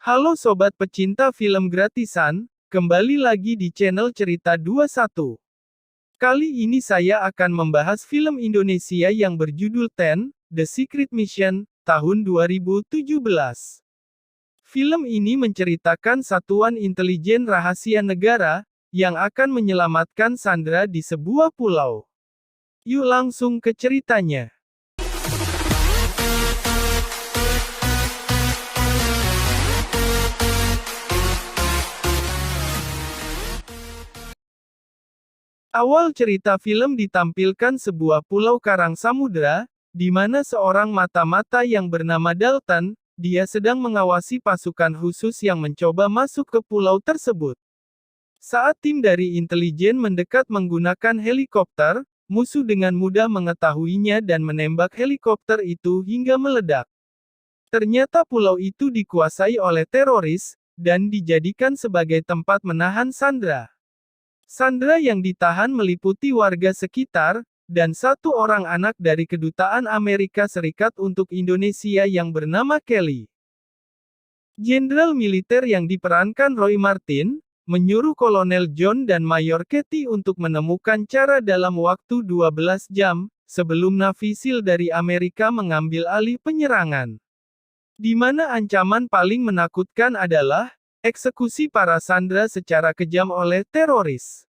Halo sobat pecinta film gratisan, kembali lagi di channel Cerita 21. Kali ini saya akan membahas film Indonesia yang berjudul Ten, The Secret Mission, tahun 2017. Film ini menceritakan satuan intelijen rahasia negara, yang akan menyelamatkan Sandra di sebuah pulau. Yuk langsung ke ceritanya. Awal cerita film ditampilkan sebuah pulau karang samudera, di mana seorang mata-mata yang bernama Dalton, dia sedang mengawasi pasukan khusus yang mencoba masuk ke pulau tersebut. Saat tim dari intelijen mendekat menggunakan helikopter, musuh dengan mudah mengetahuinya dan menembak helikopter itu hingga meledak. Ternyata pulau itu dikuasai oleh teroris, dan dijadikan sebagai tempat menahan Sandra. Sandra yang ditahan meliputi warga sekitar, dan satu orang anak dari Kedutaan Amerika Serikat untuk Indonesia yang bernama Kelly. Jenderal militer yang diperankan Roy Martin, menyuruh Kolonel John dan Mayor Katie untuk menemukan cara dalam waktu 12 jam, sebelum Navy SEAL dari Amerika mengambil alih penyerangan. Di mana ancaman paling menakutkan adalah eksekusi para Sandra secara kejam oleh teroris.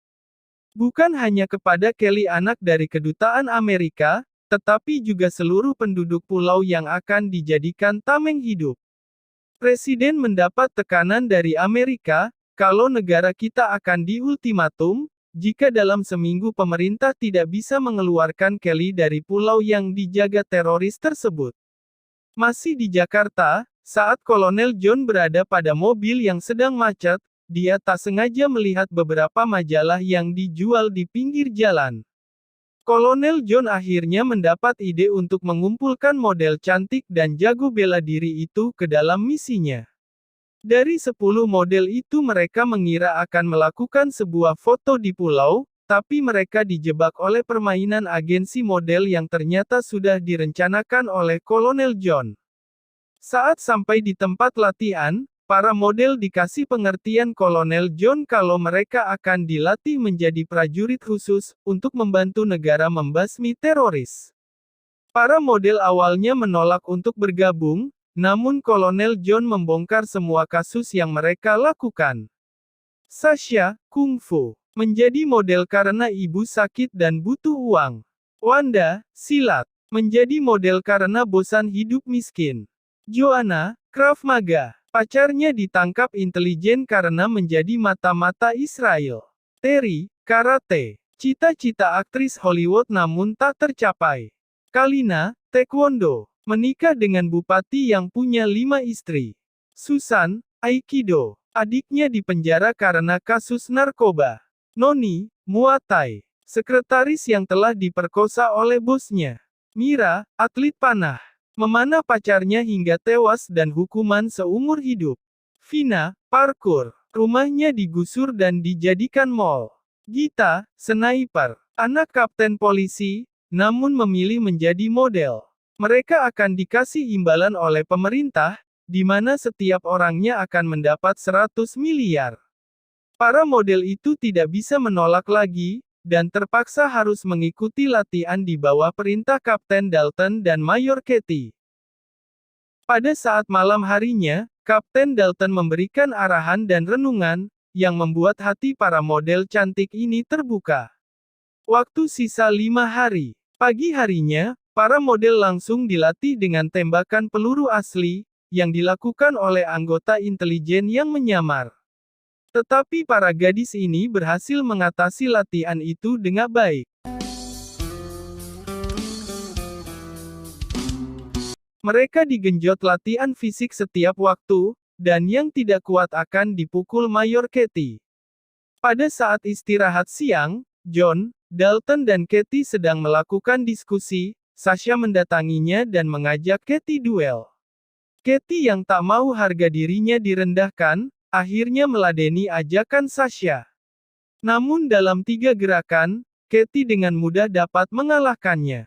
Bukan hanya kepada Kelly anak dari Kedutaan Amerika, tetapi juga seluruh penduduk pulau yang akan dijadikan tameng hidup. Presiden mendapat tekanan dari Amerika, kalau negara kita akan diultimatum, jika dalam seminggu pemerintah tidak bisa mengeluarkan Kelly dari pulau yang dijaga teroris tersebut. Masih di Jakarta, saat Kolonel John berada pada mobil yang sedang macet, dia tak sengaja melihat beberapa majalah yang dijual di pinggir jalan. Kolonel John akhirnya mendapat ide untuk mengumpulkan model cantik dan jago bela diri itu ke dalam misinya. Dari 10 model itu mereka mengira akan melakukan sebuah foto di pulau, tapi mereka dijebak oleh permainan agensi model yang ternyata sudah direncanakan oleh Kolonel John. Saat sampai di tempat latihan, para model dikasih pengertian Kolonel John kalau mereka akan dilatih menjadi prajurit khusus, untuk membantu negara membasmi teroris. Para model awalnya menolak untuk bergabung, namun Kolonel John membongkar semua kasus yang mereka lakukan. Sasha, kungfu, menjadi model karena ibu sakit dan butuh uang. Wanda, silat, menjadi model karena bosan hidup miskin. Joanna, Krav Maga, pacarnya ditangkap intelijen karena menjadi mata-mata Israel. Terry, karate, cita-cita aktris Hollywood namun tak tercapai. Kalina, taekwondo, menikah dengan bupati yang punya 5 istri. Susan, aikido, adiknya dipenjara karena kasus narkoba. Noni, Muay Thai, sekretaris yang telah diperkosa oleh bosnya. Mira, atlet panah, memanah pacarnya hingga tewas dan hukuman seumur hidup. Vina, parkour, rumahnya digusur dan dijadikan mall. Gita, sniper, anak kapten polisi, namun memilih menjadi model. Mereka akan dikasih imbalan oleh pemerintah, di mana setiap orangnya akan mendapat 100 miliar. Para model itu tidak bisa menolak lagi, dan terpaksa harus mengikuti latihan di bawah perintah Kapten Dalton dan Mayor Katie. Pada saat malam harinya, Kapten Dalton memberikan arahan dan renungan, yang membuat hati para model cantik ini terbuka. Waktu sisa 5 hari. Pagi harinya, para model langsung dilatih dengan tembakan peluru asli, yang dilakukan oleh anggota intelijen yang menyamar. Tetapi para gadis ini berhasil mengatasi latihan itu dengan baik. Mereka digenjot latihan fisik setiap waktu, dan yang tidak kuat akan dipukul Mayor Katie. Pada saat istirahat siang, John, Dalton dan Katie sedang melakukan diskusi. Sasha mendatanginya dan mengajak Katie duel. Katie yang tak mau harga dirinya direndahkan, akhirnya meladeni ajakan Sasha. Namun dalam 3 gerakan, Katie dengan mudah dapat mengalahkannya.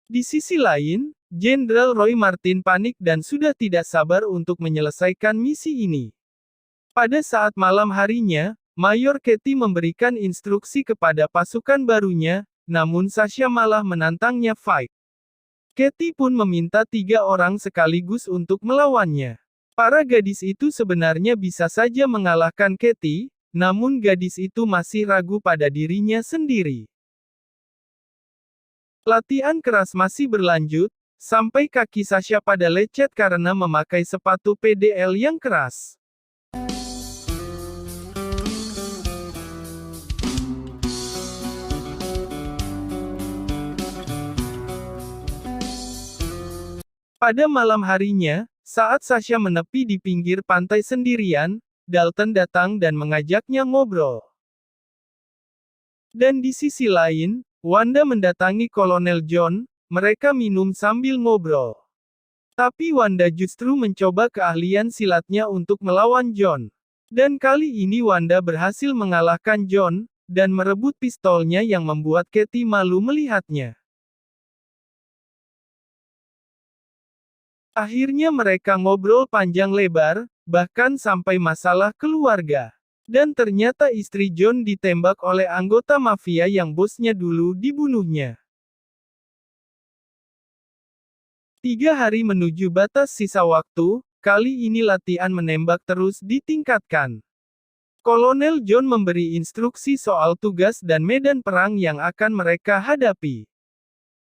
Di sisi lain, Jenderal Roy Martin panik dan sudah tidak sabar untuk menyelesaikan misi ini. Pada saat malam harinya, Mayor Katie memberikan instruksi kepada pasukan barunya, namun Sasha malah menantangnya fight. Katie pun meminta 3 orang sekaligus untuk melawannya. Para gadis itu sebenarnya bisa saja mengalahkan Katie, namun gadis itu masih ragu pada dirinya sendiri. Latihan keras masih berlanjut, sampai kaki Sasha pada lecet karena memakai sepatu PDL yang keras. Pada malam harinya, saat Sasha menepi di pinggir pantai sendirian, Dalton datang dan mengajaknya ngobrol. Dan di sisi lain, Wanda mendatangi Kolonel John, mereka minum sambil ngobrol. Tapi Wanda justru mencoba keahlian silatnya untuk melawan John. Dan kali ini Wanda berhasil mengalahkan John, dan merebut pistolnya yang membuat Katie malu melihatnya. Akhirnya mereka ngobrol panjang lebar, bahkan sampai masalah keluarga. Dan ternyata istri John ditembak oleh anggota mafia yang bosnya dulu dibunuhnya. 3 hari menuju batas sisa waktu, kali ini latihan menembak terus ditingkatkan. Kolonel John memberi instruksi soal tugas dan medan perang yang akan mereka hadapi.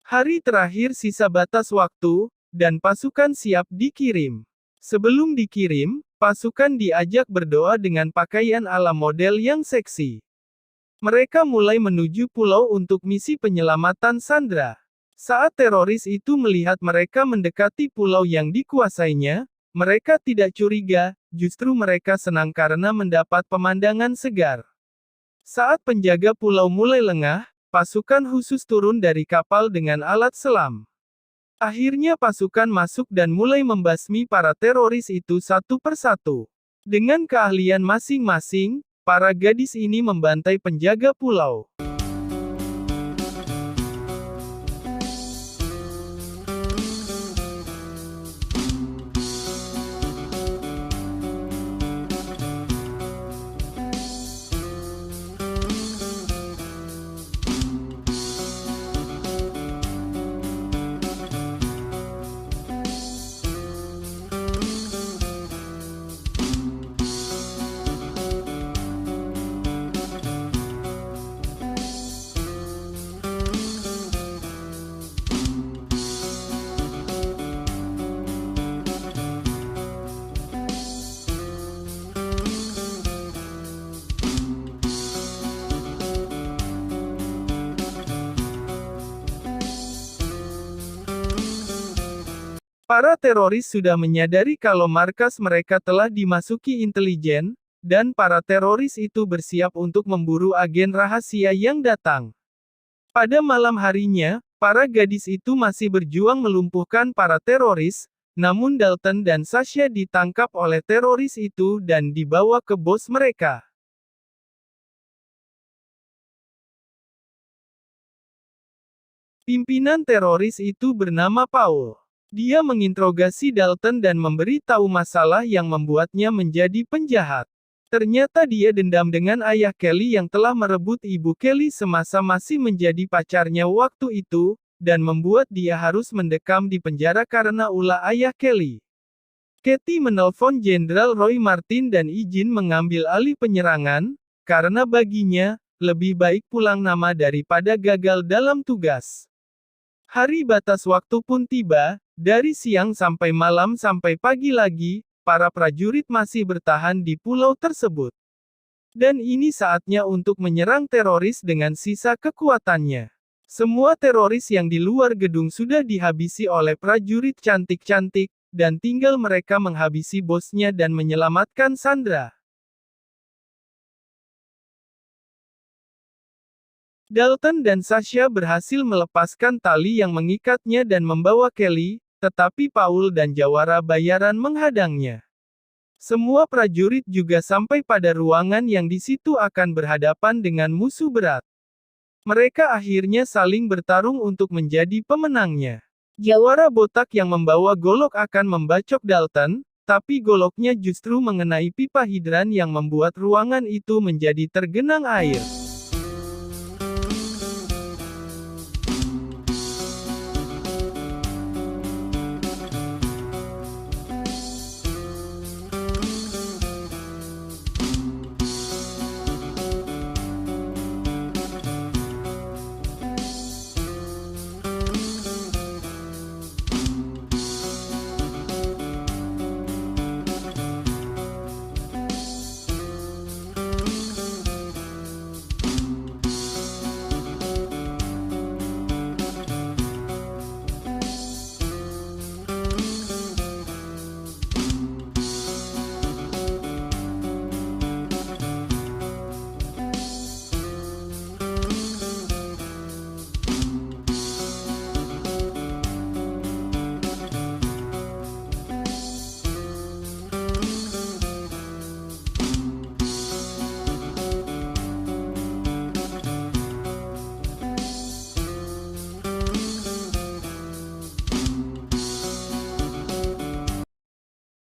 Hari terakhir sisa batas waktu, dan pasukan siap dikirim. Sebelum dikirim, pasukan diajak berdoa dengan pakaian ala model yang seksi. Mereka mulai menuju pulau untuk misi penyelamatan Sandra. Saat teroris itu melihat mereka mendekati pulau yang dikuasainya, mereka tidak curiga, justru mereka senang karena mendapat pemandangan segar. Saat penjaga pulau mulai lengah, pasukan khusus turun dari kapal dengan alat selam. Akhirnya pasukan masuk dan mulai membasmi para teroris itu satu persatu. Dengan keahlian masing-masing, para gadis ini membantai penjaga pulau. Para teroris sudah menyadari kalau markas mereka telah dimasuki intelijen, dan para teroris itu bersiap untuk memburu agen rahasia yang datang. Pada malam harinya, para gadis itu masih berjuang melumpuhkan para teroris, namun Dalton dan Sasha ditangkap oleh teroris itu dan dibawa ke bos mereka. Pimpinan teroris itu bernama Paul. Dia menginterogasi Dalton dan memberi tahu masalah yang membuatnya menjadi penjahat. Ternyata dia dendam dengan ayah Kelly yang telah merebut ibu Kelly semasa masih menjadi pacarnya waktu itu, dan membuat dia harus mendekam di penjara karena ulah ayah Kelly. Katie menelpon Jenderal Roy Martin dan izin mengambil alih penyerangan, karena baginya, lebih baik pulang nama daripada gagal dalam tugas. Hari batas waktu pun tiba. Dari siang sampai malam sampai pagi lagi, para prajurit masih bertahan di pulau tersebut. Dan ini saatnya untuk menyerang teroris dengan sisa kekuatannya. Semua teroris yang di luar gedung sudah dihabisi oleh prajurit cantik-cantik, dan tinggal mereka menghabisi bosnya dan menyelamatkan Sandra. Dalton dan Sasha berhasil melepaskan tali yang mengikatnya dan membawa Kelly, tetapi Paul dan jawara bayaran menghadangnya. Semua prajurit juga sampai pada ruangan yang di situ akan berhadapan dengan musuh berat. Mereka akhirnya saling bertarung untuk menjadi pemenangnya. Jawara botak yang membawa golok akan membacok Dalton, tapi goloknya justru mengenai pipa hidran yang membuat ruangan itu menjadi tergenang air.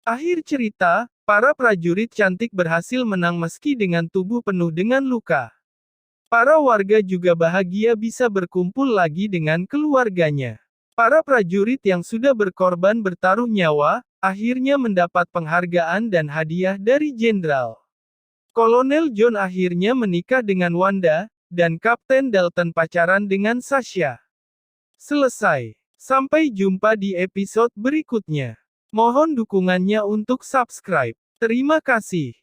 Akhir cerita, para prajurit cantik berhasil menang meski dengan tubuh penuh dengan luka. Para warga juga bahagia bisa berkumpul lagi dengan keluarganya. Para prajurit yang sudah berkorban bertaruh nyawa, akhirnya mendapat penghargaan dan hadiah dari jenderal. Kolonel John akhirnya menikah dengan Wanda, dan Kapten Dalton pacaran dengan Sasha. Selesai. Sampai jumpa di episode berikutnya. Mohon dukungannya untuk subscribe. Terima kasih.